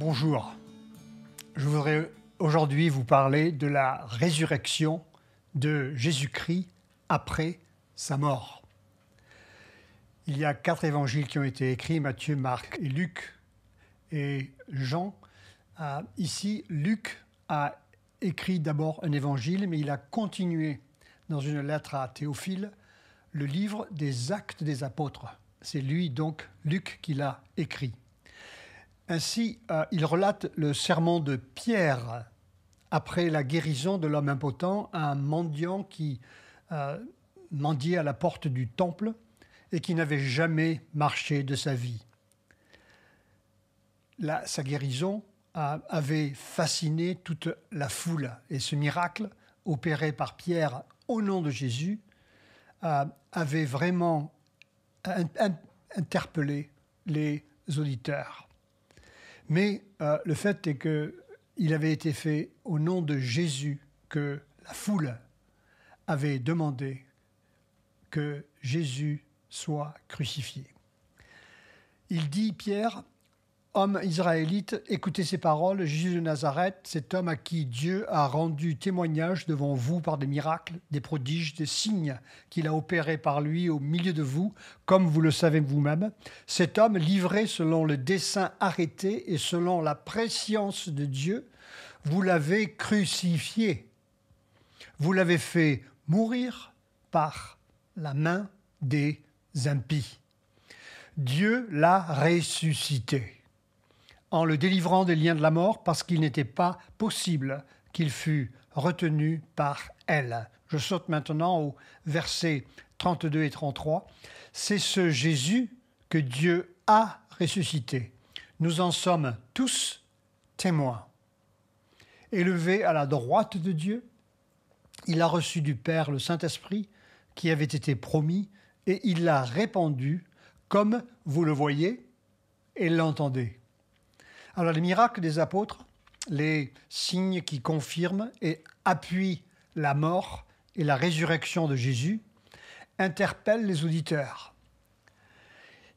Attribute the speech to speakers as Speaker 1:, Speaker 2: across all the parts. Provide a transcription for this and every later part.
Speaker 1: Bonjour, je voudrais aujourd'hui vous parler de la résurrection de Jésus-Christ après sa mort. Il y a 4 évangiles qui ont été écrits, Matthieu, Marc et Luc et Jean. Ici, Luc a écrit d'abord un évangile, mais il a continué dans une lettre à Théophile le livre des Actes des Apôtres. C'est lui donc, Luc, qui l'a écrit. Ainsi, il relate le sermon de Pierre après la guérison de l'homme impotent, un mendiant qui mendiait à la porte du temple et qui n'avait jamais marché de sa vie. Sa guérison avait fasciné toute la foule et ce miracle opéré par Pierre au nom de Jésus avait vraiment interpellé les auditeurs. Mais le fait est qu'il avait été fait au nom de Jésus que la foule avait demandé que Jésus soit crucifié. Il dit, Pierre, « Homme israélite, écoutez ces paroles, Jésus de Nazareth, cet homme à qui Dieu a rendu témoignage devant vous par des miracles, des prodiges, des signes qu'il a opérés par lui au milieu de vous, comme vous le savez vous-même. Cet homme livré selon le dessein arrêté et selon la prescience de Dieu, vous l'avez crucifié. Vous l'avez fait mourir par la main des impies. Dieu l'a ressuscité en le délivrant des liens de la mort parce qu'il n'était pas possible qu'il fût retenu par elle. » Je saute maintenant au versets 32 et 33. « C'est ce Jésus que Dieu a ressuscité. Nous en sommes tous témoins. Élevé à la droite de Dieu, il a reçu du Père le Saint-Esprit qui avait été promis et il l'a répandu comme vous le voyez et l'entendez. » Alors les miracles des apôtres, les signes qui confirment et appuient la mort et la résurrection de Jésus, interpellent les auditeurs.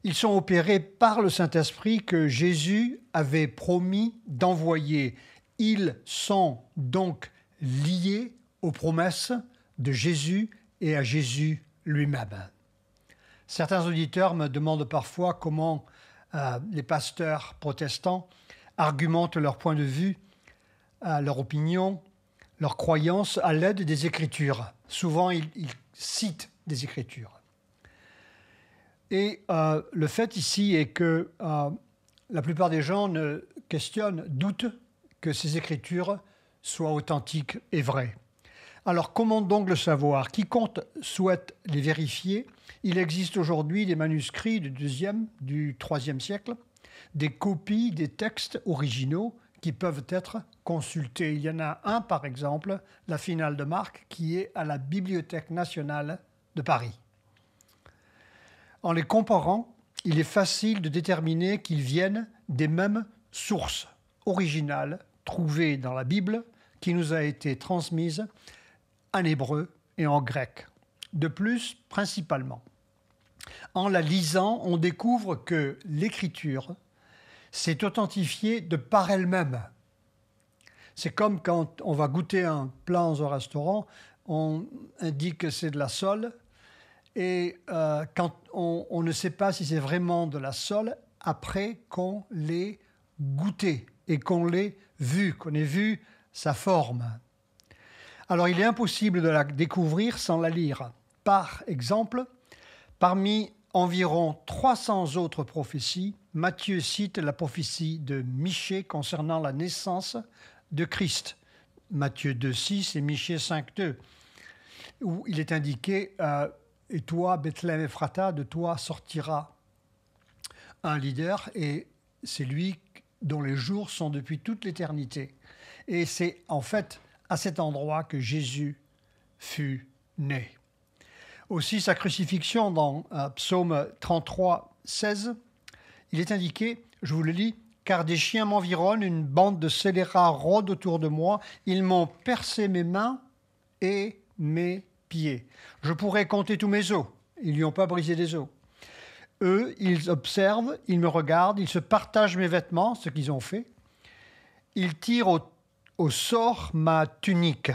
Speaker 1: Ils sont opérés par le Saint-Esprit que Jésus avait promis d'envoyer. Ils sont donc liés aux promesses de Jésus et à Jésus lui-même. Certains auditeurs me demandent parfois comment les pasteurs protestants argumentent leur point de vue, leur opinion, leur croyance à l'aide des Écritures. Souvent, ils citent des Écritures. Et le fait ici est que la plupart des gens doutent que ces Écritures soient authentiques et vraies. Alors, comment donc le savoir? Quiconque souhaite les vérifier, il existe aujourd'hui des manuscrits du 2e, du 3e siècle, des copies des textes originaux qui peuvent être consultés. Il y en a un, par exemple, la finale de Marc, qui est à la Bibliothèque nationale de Paris. En les comparant, il est facile de déterminer qu'ils viennent des mêmes sources originales trouvées dans la Bible qui nous a été transmise en hébreu et en grec. De plus, principalement, en la lisant, on découvre que l'écriture s'est authentifiée de par elle-même. C'est comme quand on va goûter un plat dans un restaurant, on indique que c'est de la sole, et quand on ne sait pas si c'est vraiment de la sole, après qu'on l'ait goûté et qu'on l'ait vu, qu'on ait vu sa forme. Alors, il est impossible de la découvrir sans la lire. Par exemple, parmi environ 300 autres prophéties, Matthieu cite la prophétie de Michée concernant la naissance de Christ, Matthieu 2,6 et Michée 5,2, où il est indiqué « Et toi, Bethléem Ephrata, de toi sortira un leader, et c'est lui dont les jours sont depuis toute l'éternité. » Et c'est en fait à cet endroit que Jésus fut né. Aussi, sa crucifixion dans Psaume 33, 16, il est indiqué, je vous le lis, « Car des chiens m'environnent, une bande de scélérats rôde autour de moi, ils m'ont percé mes mains et mes pieds. Je pourrais compter tous mes os, ils lui ont pas brisé des os. Eux, ils observent, ils me regardent, ils se partagent mes vêtements, ce qu'ils ont fait. Il tire au sort ma tunique.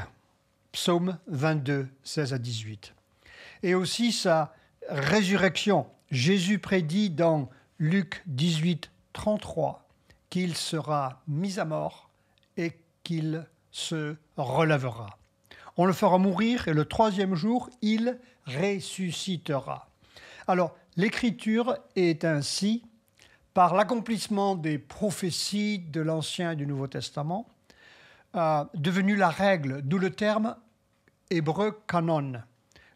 Speaker 1: Psaume 22, 16 à 18. Et aussi sa résurrection. Jésus prédit dans Luc 18, 33 qu'il sera mis à mort et qu'il se relèvera. On le fera mourir et le troisième jour, il ressuscitera. Alors, l'écriture est ainsi, par l'accomplissement des prophéties de l'Ancien et du Nouveau Testament, devenue la règle, d'où le terme hébreu canon,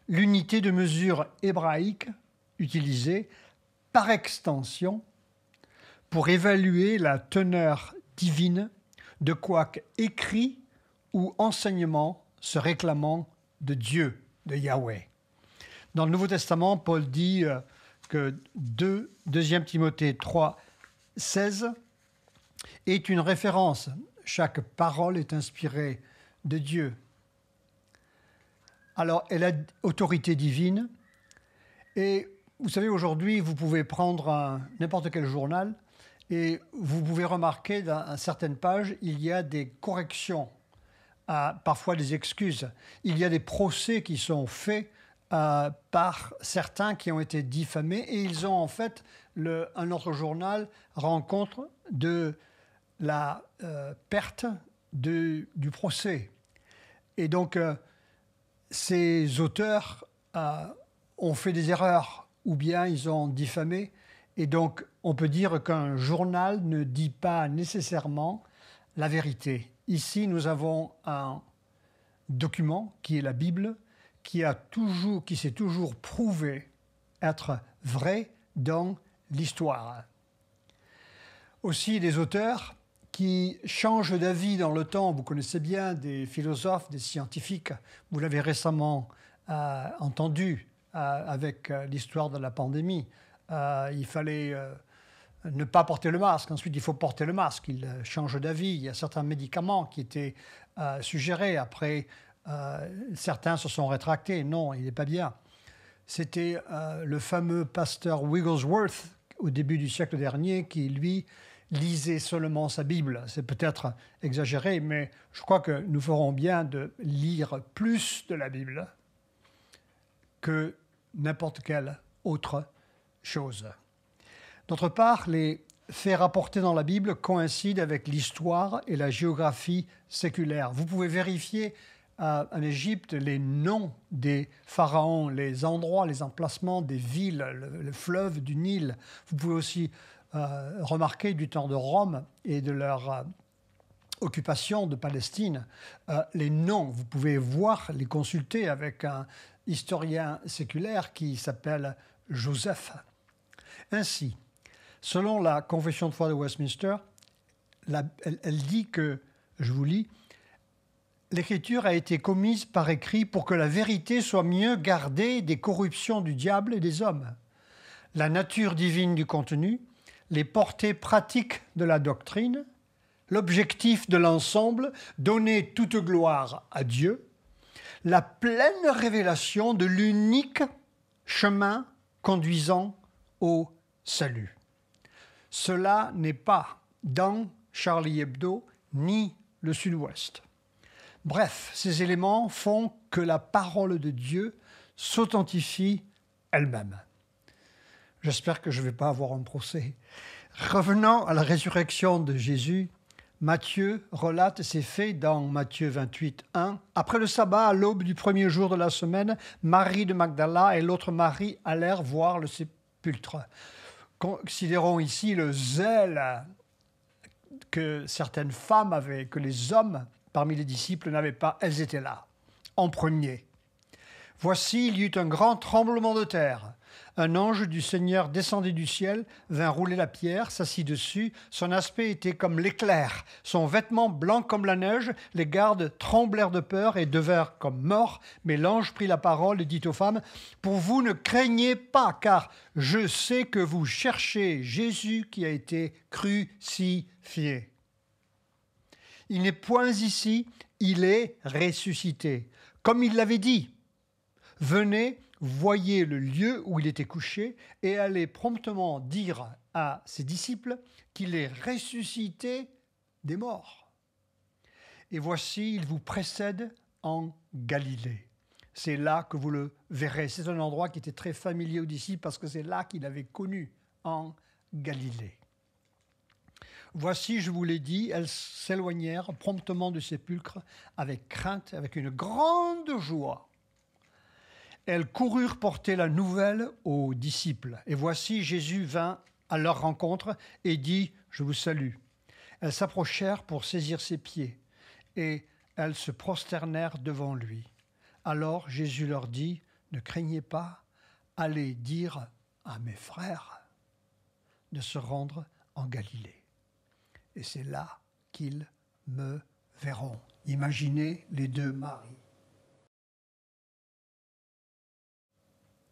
Speaker 1: l'unité de mesure hébraïque utilisée par extension pour évaluer la teneur divine de quoi écrit ou enseignement se réclamant de Dieu, de Yahweh. Dans le Nouveau Testament, Paul dit que 2 Timothée 3, 16 est une référence. Chaque parole est inspirée de Dieu. Alors, elle a autorité divine. Et vous savez, aujourd'hui, vous pouvez prendre n'importe quel journal et vous pouvez remarquer dans certaines pages, il y a des corrections, parfois des excuses. Il y a des procès qui sont faits par certains qui ont été diffamés et ils ont en fait, un autre journal rend compte de la perte du procès. Et donc, ces auteurs ont fait des erreurs ou bien ils ont diffamé. Et donc, on peut dire qu'un journal ne dit pas nécessairement la vérité. Ici, nous avons un document qui est la Bible, qui s'est toujours prouvé être vrai dans l'histoire. Aussi, des auteurs qui changent d'avis dans le temps. Vous connaissez bien des philosophes, des scientifiques. Vous l'avez récemment entendu avec l'histoire de la pandémie. Il fallait ne pas porter le masque. Ensuite, il faut porter le masque. Ils changent d'avis. Il y a certains médicaments qui étaient suggérés. Après, certains se sont rétractés. Non, il n'est pas bien. C'était le fameux pasteur Wigglesworth, au début du siècle dernier, qui, lui, lisait seulement sa Bible. C'est peut-être exagéré, mais je crois que nous ferons bien de lire plus de la Bible que n'importe quelle autre chose. D'autre part, les faits rapportés dans la Bible coïncident avec l'histoire et la géographie séculaire. Vous pouvez vérifier en Égypte les noms des pharaons, les endroits, les emplacements des villes, le fleuve du Nil. Vous pouvez aussi remarquer du temps de Rome et de leur occupation de Palestine, les noms. Vous pouvez voir, les consulter avec un historien séculaire qui s'appelle Joseph. Ainsi, selon la Confession de foi de Westminster, elle dit que, je vous lis, l'Écriture a été commise par écrit pour que la vérité soit mieux gardée des corruptions du diable et des hommes. La nature divine du contenu, les portées pratiques de la doctrine, l'objectif de l'ensemble, donner toute gloire à Dieu, la pleine révélation de l'unique chemin conduisant au salut. Cela n'est pas dans Charlie Hebdo ni le Sud-Ouest. Bref, ces éléments font que la parole de Dieu s'authentifie elle-même. J'espère que je ne vais pas avoir un procès. Revenant à la résurrection de Jésus, Matthieu relate ces faits dans Matthieu 28, 1. Après le sabbat, à l'aube du premier jour de la semaine, Marie de Magdala et l'autre Marie allèrent voir le sépulcre. Considérons ici le zèle que certaines femmes avaient, que les hommes parmi les disciples n'avaient pas. Elles étaient là, en premier. Voici, il y eut un grand tremblement de terre. Un ange du Seigneur descendit du ciel, vint rouler la pierre, s'assit dessus. Son aspect était comme l'éclair, son vêtement blanc comme la neige. Les gardes tremblèrent de peur et devinrent comme morts. Mais l'ange prit la parole et dit aux femmes, « Pour vous, ne craignez pas, car je sais que vous cherchez Jésus qui a été crucifié. Il n'est point ici, il est ressuscité. Comme il l'avait dit, venez, voyez le lieu où il était couché et allez promptement dire à ses disciples qu'il est ressuscité des morts. Et voici, il vous précède en Galilée. C'est là que vous le verrez. C'est un endroit qui était très familier aux disciples parce que c'est là qu'il avait connu, en Galilée. Voici, je vous l'ai dit, elles s'éloignèrent promptement du sépulcre avec crainte, avec une grande joie. Elles coururent porter la nouvelle aux disciples. Et voici, Jésus vint à leur rencontre et dit « Je vous salue ». Elles s'approchèrent pour saisir ses pieds et elles se prosternèrent devant lui. Alors Jésus leur dit « Ne craignez pas, allez dire à mes frères de se rendre en Galilée. Et c'est là qu'ils me verront. » Imaginez les deux maris.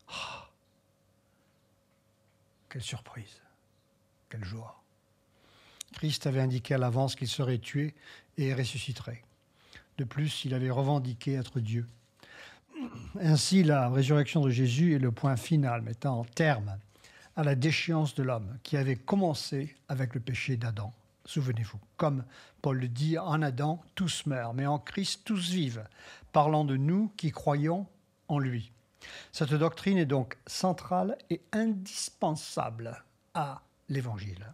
Speaker 1: Oh, quelle surprise, quelle joie. Christ avait indiqué à l'avance qu'il serait tué et ressusciterait. De plus, il avait revendiqué être Dieu. Ainsi, la résurrection de Jésus est le point final, mettant un terme à la déchéance de l'homme qui avait commencé avec le péché d'Adam. Souvenez-vous, comme Paul le dit, en Adam, tous meurent, mais en Christ, tous vivent, parlant de nous qui croyons en lui. Cette doctrine est donc centrale et indispensable à l'Évangile.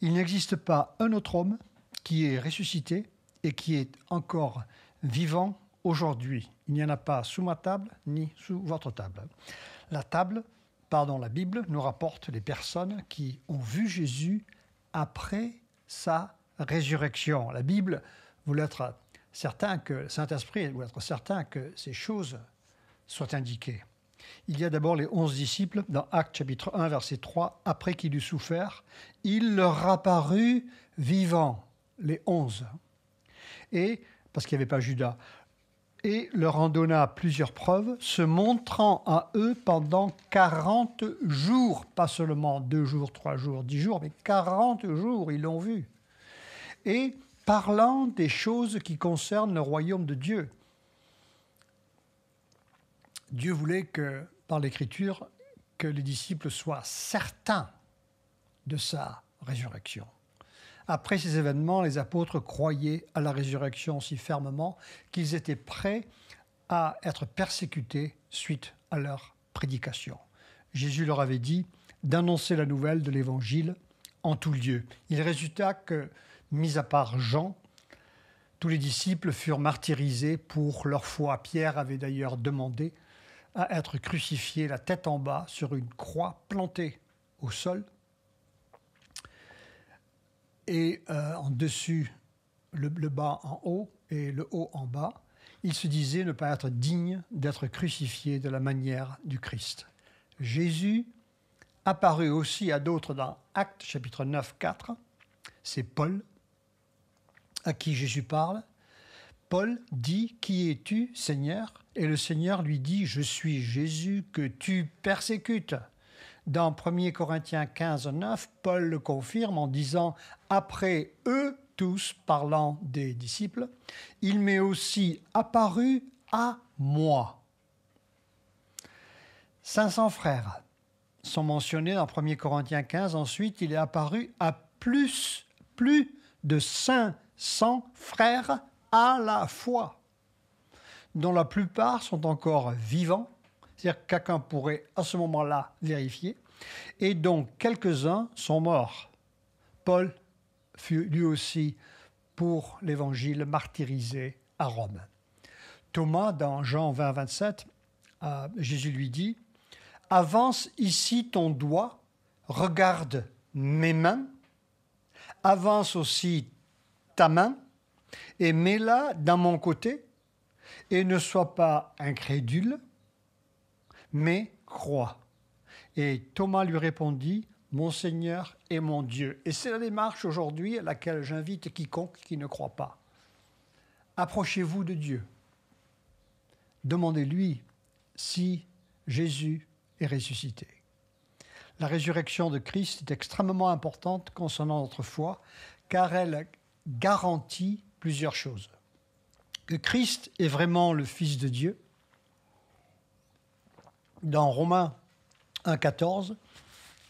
Speaker 1: Il n'existe pas un autre homme qui est ressuscité et qui est encore vivant aujourd'hui. Il n'y en a pas sous ma table ni sous votre table. La Bible nous rapporte les personnes qui ont vu Jésus après sa résurrection. La Bible voulait être certain que le Saint-Esprit voulait être certain que ces choses soient indiquées. Il y a d'abord les 11 disciples dans Actes chapitre 1, verset 3. Après qu'il eut souffert, il leur apparut vivant, les 11. Et, parce qu'il n'y avait pas Judas, et leur en donna plusieurs preuves, se montrant à eux pendant 40 jours, pas seulement 2 jours, 3 jours, 10 jours, mais 40 jours, ils l'ont vu. Et parlant des choses qui concernent le royaume de Dieu. Dieu voulait que, par l'Écriture, que les disciples soient certains de sa résurrection. Après ces événements, les apôtres croyaient à la résurrection si fermement qu'ils étaient prêts à être persécutés suite à leur prédication. Jésus leur avait dit d'annoncer la nouvelle de l'Évangile en tout lieu. Il résulta que, mis à part Jean, tous les disciples furent martyrisés pour leur foi. Pierre avait d'ailleurs demandé à être crucifié la tête en bas sur une croix plantée au sol et en dessus le bas en haut et le haut en bas. Il se disait ne pas être digne d'être crucifié de la manière du Christ. Jésus apparut aussi à d'autres dans Actes chapitre 9, 4. C'est Paul à qui Jésus parle. Paul dit « Qui es-tu, Seigneur ?» Et le Seigneur lui dit « Je suis Jésus que tu persécutes. » Dans 1 Corinthiens 15, 9, Paul le confirme en disant « Après eux tous, parlant des disciples, il m'est aussi apparu à moi. » 500 frères sont mentionnés dans 1 Corinthiens 15. Ensuite, il est apparu à plus de 500 frères à la fois, dont la plupart sont encore vivants, c'est-à-dire que quelqu'un pourrait à ce moment-là vérifier, et dont quelques-uns sont morts. Paul fut lui aussi, pour l'Évangile, martyrisé à Rome. Thomas, dans Jean 20, 27, Jésus lui dit « Avance ici ton doigt, regarde mes mains, avance aussi ta main, et mets-la dans mon côté, et ne sois pas incrédule, mais crois. » Et Thomas lui répondit, « Mon Seigneur et mon Dieu. » Et c'est la démarche aujourd'hui à laquelle j'invite quiconque qui ne croit pas. Approchez-vous de Dieu. Demandez-lui si Jésus est ressuscité. La résurrection de Christ est extrêmement importante concernant notre foi, car elle garantit plusieurs choses. Que Christ est vraiment le Fils de Dieu. Dans Romains 1,14,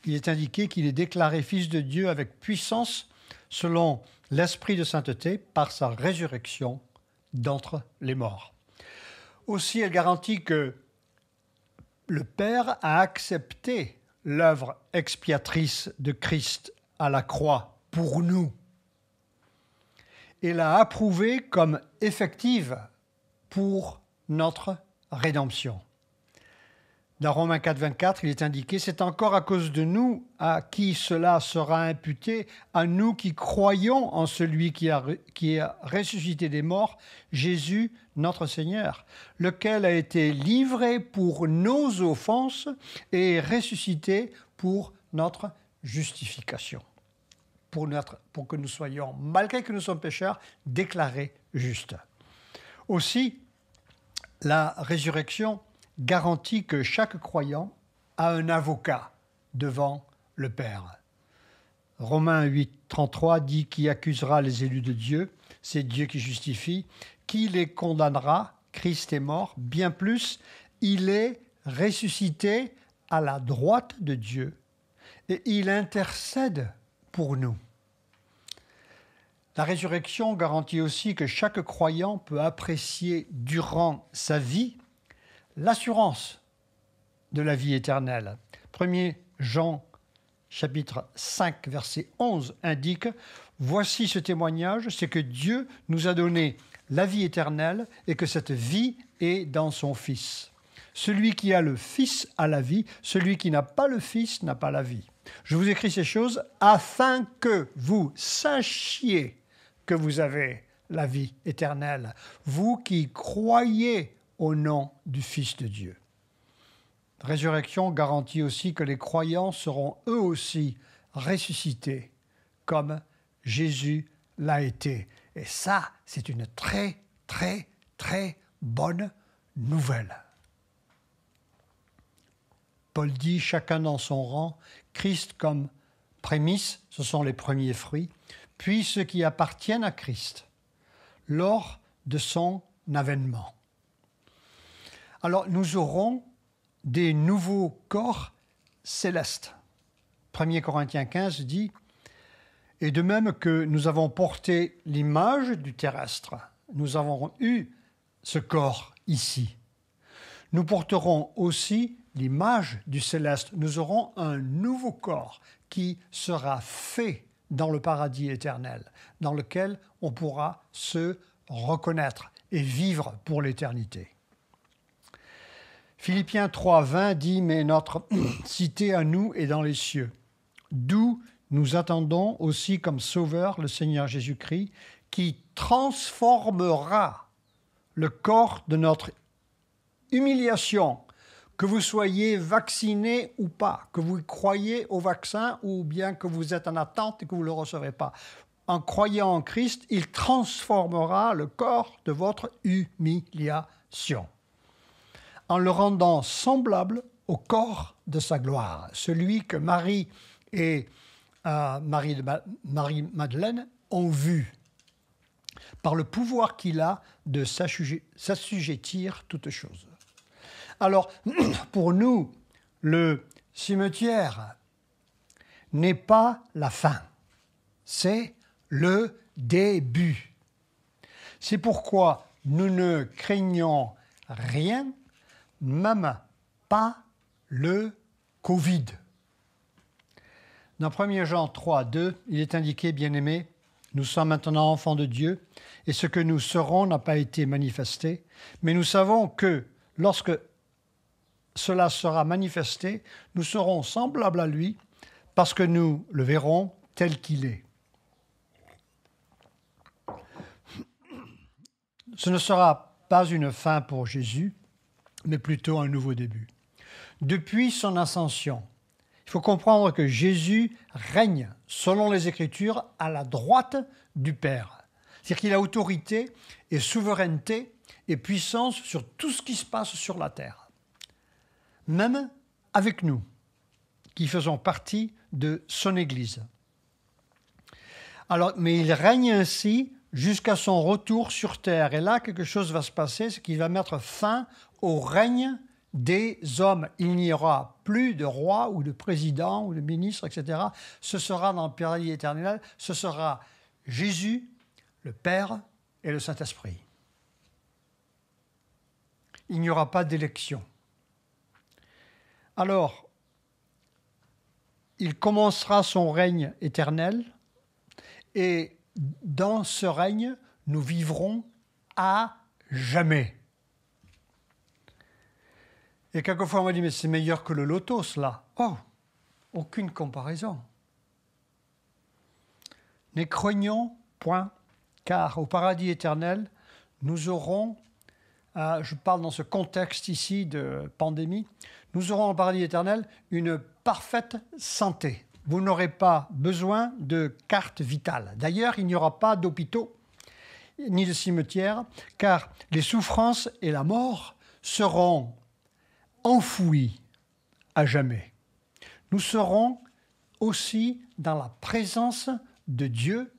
Speaker 1: il est indiqué qu'il est déclaré Fils de Dieu avec puissance selon l'Esprit de sainteté par sa résurrection d'entre les morts. Aussi, elle garantit que le Père a accepté l'œuvre expiatrice de Christ à la croix pour nous et l'a approuvée comme effective pour notre rédemption. Dans Romains 4, 24, il est indiqué « C'est encore à cause de nous à qui cela sera imputé, à nous qui croyons en celui qui a ressuscité des morts, Jésus, notre Seigneur, lequel a été livré pour nos offenses et ressuscité pour notre justification. » Pour que nous soyons, malgré que nous sommes pécheurs, déclarés justes. Aussi, la résurrection garantit que chaque croyant a un avocat devant le Père. Romains 8, 33 dit « Qui accusera les élus de Dieu ? C'est Dieu qui justifie. Qui les condamnera ? Christ est mort. Bien plus, il est ressuscité à la droite de Dieu et il intercède pour nous. » La résurrection garantit aussi que chaque croyant peut apprécier durant sa vie l'assurance de la vie éternelle. 1 Jean chapitre 5 verset 11 indique « Voici ce témoignage, c'est que Dieu nous a donné la vie éternelle et que cette vie est dans son Fils. Celui qui a le Fils a la vie, celui qui n'a pas le Fils n'a pas la vie. Je vous écris ces choses afin que vous sachiez que vous avez la vie éternelle, vous qui croyez au nom du Fils de Dieu. » La résurrection garantit aussi que les croyants seront eux aussi ressuscités comme Jésus l'a été. Et ça, c'est une très, très, très bonne nouvelle. Paul dit, chacun dans son rang, Christ comme prémisse, ce sont les premiers fruits, puis ceux qui appartiennent à Christ, lors de son avènement. Alors, nous aurons des nouveaux corps célestes. 1 Corinthiens 15 dit « Et de même que nous avons porté l'image du terrestre, nous avons eu ce corps ici. Nous porterons aussi l'image du céleste. Nous aurons un nouveau corps qui sera fait dans le paradis éternel, dans lequel on pourra se reconnaître et vivre pour l'éternité. » Philippiens 3, 20 dit « Mais notre cité à nous est dans les cieux, d'où nous attendons aussi comme sauveur le Seigneur Jésus-Christ, qui transformera le corps de notre humiliation, que vous soyez vacciné ou pas, que vous croyez au vaccin ou bien que vous êtes en attente et que vous ne le recevrez pas. En croyant en Christ, il transformera le corps de votre humiliation, en le rendant semblable au corps de sa gloire, celui que Marie et Marie-Madeleine ont vu, par le pouvoir qu'il a de s'assujettir toutes choses. Alors, pour nous, le cimetière n'est pas la fin, c'est le début. C'est pourquoi nous ne craignons rien, même pas le Covid. Dans 1 Jean 3, 2, il est indiqué, bien-aimés, nous sommes maintenant enfants de Dieu, et ce que nous serons n'a pas été manifesté, mais nous savons que lorsque cela sera manifesté, nous serons semblables à lui, parce que nous le verrons tel qu'il est. Ce ne sera pas une fin pour Jésus, mais plutôt un nouveau début. Depuis son ascension, il faut comprendre que Jésus règne, selon les Écritures, à la droite du Père. C'est-à-dire qu'il a autorité et souveraineté et puissance sur tout ce qui se passe sur la terre. Même avec nous, qui faisons partie de son Église. Alors, mais il règne ainsi jusqu'à son retour sur terre. Et là, quelque chose va se passer, c'est qu'il va mettre fin au règne des hommes. Il n'y aura plus de roi ou de président ou de ministre, etc. Ce sera dans le paradis éternel, ce sera Jésus, le Père et le Saint-Esprit. Il n'y aura pas d'élection. Alors, il commencera son règne éternel et dans ce règne, nous vivrons à jamais. Et quelquefois, on m'a dit, mais c'est meilleur que le loto, cela. Oh, aucune comparaison. Ne craignons point, car au paradis éternel, nous aurons, je parle dans ce contexte ici de pandémie, nous aurons au paradis éternel une parfaite santé. Vous n'aurez pas besoin de carte vitale. D'ailleurs, il n'y aura pas d'hôpitaux ni de cimetières, car les souffrances et la mort seront enfouies à jamais. Nous serons aussi dans la présence de Dieu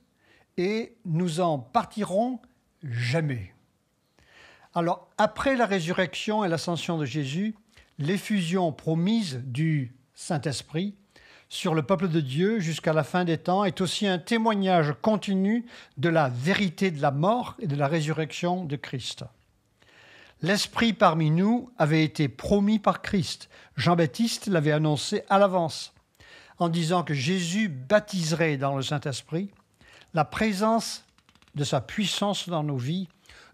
Speaker 1: et nous en partirons jamais. Alors, après la résurrection et l'ascension de Jésus, l'effusion promise du Saint-Esprit sur le peuple de Dieu jusqu'à la fin des temps est aussi un témoignage continu de la vérité de la mort et de la résurrection de Christ. L'Esprit parmi nous avait été promis par Christ. Jean-Baptiste l'avait annoncé à l'avance en disant que Jésus baptiserait dans le Saint-Esprit. La présence de sa puissance dans nos vies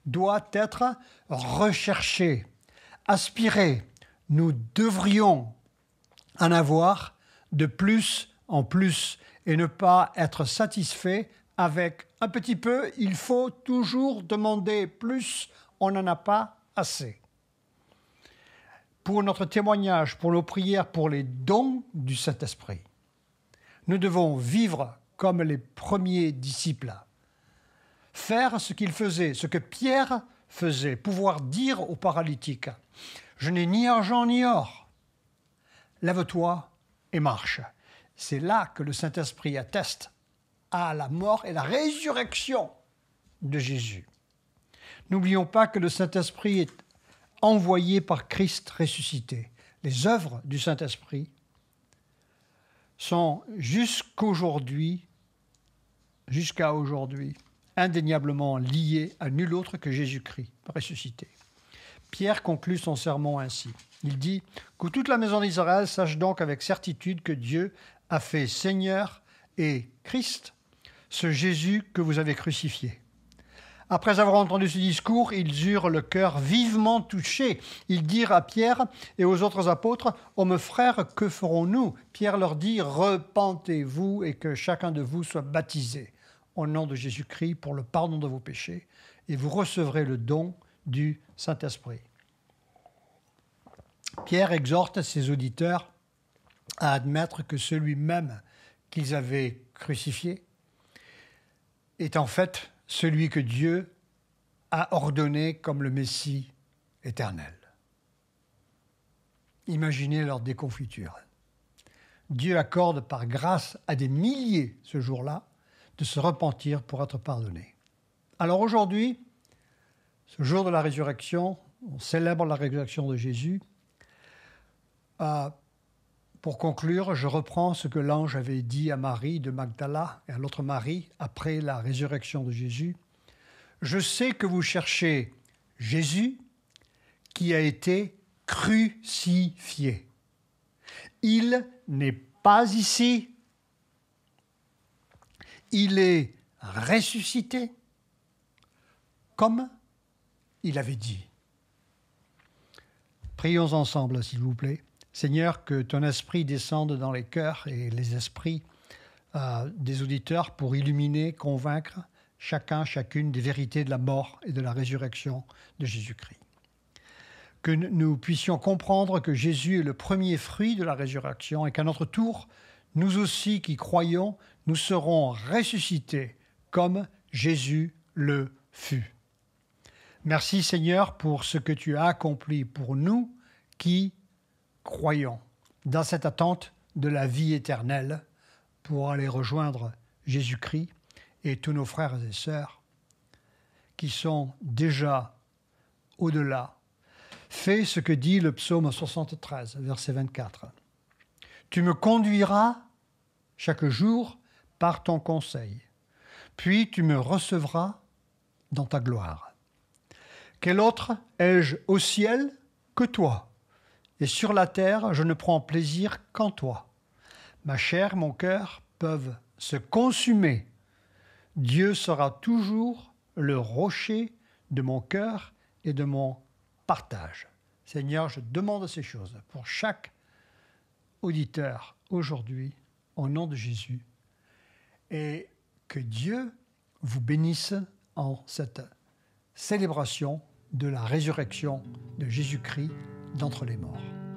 Speaker 1: doit être recherchée, aspirée. Nous devrions en avoir de plus en plus et ne pas être satisfait avec un petit peu. Il faut toujours demander plus, on n'en a pas assez. Pour notre témoignage, pour nos prières, pour les dons du Saint-Esprit, nous devons vivre comme les premiers disciples, faire ce qu'il faisait, ce que Pierre faisait, pouvoir dire aux paralytiques « Je n'ai ni argent ni or, lève-toi et marche ». C'est là que le Saint-Esprit atteste à la mort et la résurrection de Jésus. N'oublions pas que le Saint-Esprit est envoyé par Christ ressuscité. Les œuvres du Saint-Esprit sont jusqu'à aujourd'hui, indéniablement liées à nul autre que Jésus-Christ ressuscité. Pierre conclut son sermon ainsi. Il dit « Que toute la maison d'Israël sache donc avec certitude que Dieu a fait Seigneur et Christ, ce Jésus que vous avez crucifié. » Après avoir entendu ce discours, ils eurent le cœur vivement touché. Ils dirent à Pierre et aux autres apôtres, « Ô mes frères, que ferons-nous » Pierre leur dit, « Repentez-vous et que chacun de vous soit baptisé au nom de Jésus-Christ pour le pardon de vos péchés, et vous recevrez le don du Saint-Esprit. » Pierre exhorte ses auditeurs à admettre que celui même qu'ils avaient crucifié est en fait celui que Dieu a ordonné comme le Messie éternel. Imaginez leur déconfiture. Dieu accorde par grâce à des milliers ce jour-là de se repentir pour être pardonnés. Alors aujourd'hui, ce jour de la résurrection, on célèbre la résurrection de Jésus. Pour conclure, je reprends ce que l'ange avait dit à Marie de Magdala et à l'autre Marie après la résurrection de Jésus. « Je sais que vous cherchez Jésus qui a été crucifié. Il n'est pas ici. Il est ressuscité comme il avait dit. » Prions ensemble, s'il vous plaît. Seigneur, que ton esprit descende dans les cœurs et les esprits des auditeurs pour illuminer, convaincre chacune des vérités de la mort et de la résurrection de Jésus-Christ. Que nous puissions comprendre que Jésus est le premier fruit de la résurrection et qu'à notre tour, nous aussi qui croyons, nous serons ressuscités comme Jésus le fut. Merci Seigneur pour ce que tu as accompli pour nous qui croyons dans cette attente de la vie éternelle pour aller rejoindre Jésus-Christ et tous nos frères et sœurs qui sont déjà au-delà. Fais ce que dit le psaume 73, verset 24. Tu me conduiras chaque jour par ton conseil. puis tu me recevras dans ta gloire. Quel autre ai-je au ciel que toi? Et sur la terre, je ne prends plaisir qu'en toi. Ma chair, mon cœur peuvent se consumer. Dieu sera toujours le rocher de mon cœur et de mon partage. Seigneur, je demande ces choses pour chaque auditeur aujourd'hui, au nom de Jésus, et que Dieu vous bénisse en cette célébration de la résurrection de Jésus-Christ d'entre les morts.